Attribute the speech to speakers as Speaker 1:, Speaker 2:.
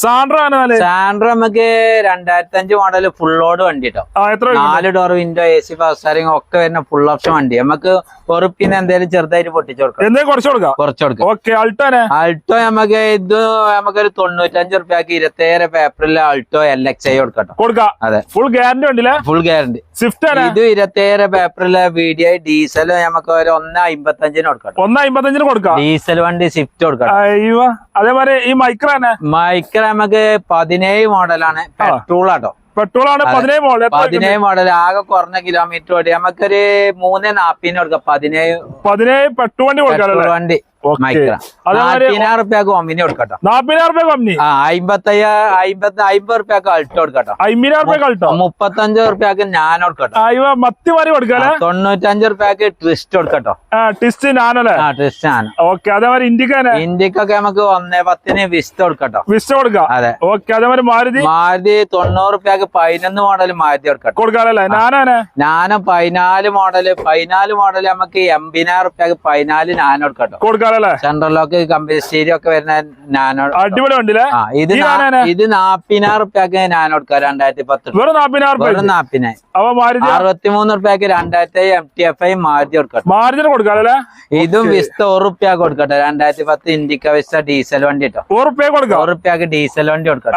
Speaker 1: Santro നമുക്ക് 2005 model full load വണ്ടി കേട്ടോ. 4 door window, AC, power steering ഒക്കെ വരുന്ന ഫുൾ ഓപ്ഷൻ വണ്ടി. നമുക്ക് ഉറപ്പിന് എന്തെങ്കിലും ചെറുതായിട്ട് പൊട്ടിച്ചു കൊടുക്കാം. അൾട്ടോ നമുക്ക് ഇത് നമുക്കൊരു 95 റുപ്യക്ക് 27 പേപ്പറിൽ അൾട്ടോ LXI കൊടുക്കാം. അതെ, ഫുൾ ഗ്യാരണ്ടി. ഇത് 27 പേപ്പറിലെ VDI ഡീസൽ നമുക്ക് ഒരു 1.55 കൊടുക്കാം. ഡീസൽ വണ്ടി സ്വിഫ്റ്റ് കൊടുക്കാം.
Speaker 2: അതേമാതിരി ഈ മൈക്ര
Speaker 1: നമുക്ക് 17 മോഡലാണ്, പെട്രോൾ ആട്ടോ.
Speaker 2: 17
Speaker 1: മോഡൽ ആകെ കുറഞ്ഞ കിലോമീറ്റർ ഓടി നമുക്കൊരു 3.40 കൊടുക്കാം. 17
Speaker 2: പെട്രോൾ
Speaker 1: വണ്ടി മൈക്ര 40,000 റുപ്യക്ക് കമ്പനി കൊടുക്കട്ടോ. 50 റുപ്യക്ക് അൾട്ടോ കൊടുക്കട്ടോ. 35 റുപ്യക്ക് ഞാൻ കൊടുക്കട്ടോ. 95 റുപ്യക്ക് ട്വിസ്റ്റ് കൊടുക്കട്ടോ. ട്വിസ്റ്റ് ഇന്ത്യക്കൊക്കെ നമുക്ക് 1.10 വിസ്റ്റ് കൊടുക്കട്ടോ. അതെ, മാരുതി 90 റുപ്യക്ക് 11 മോഡൽ മാരുതി കൊടുക്കട്ടോ. നാനോ 14 മോഡല് നമുക്ക് 80,000 റുപ്യക്ക് 14 നാനോ കൊടുക്കട്ടോ. സെൻട്രൽ ലോക്ക് കമ്പനി സ്റ്റീരിയോ ഒക്കെ വരുന്ന നാനോ
Speaker 2: അടിപൊളി വണ്ടിയിലെ.
Speaker 1: ഇത് 40,000 റുപ്യക്ക് നാനോ കൊടുക്കാം. 2010 63 റുപ്യക്ക് 2000 MTFI മാരുതി കൊടുക്കാം. ഇതും വിസ്ത 1 റുപ്യ കൊടുക്കട്ടെ. 2010 ഇൻഡിക്ക വിസ്ത ഡീസൽ വണ്ടി കേട്ടോ. 1 റുപ്യക്ക് ഡീസൽ വണ്ടി കൊടുക്കാം.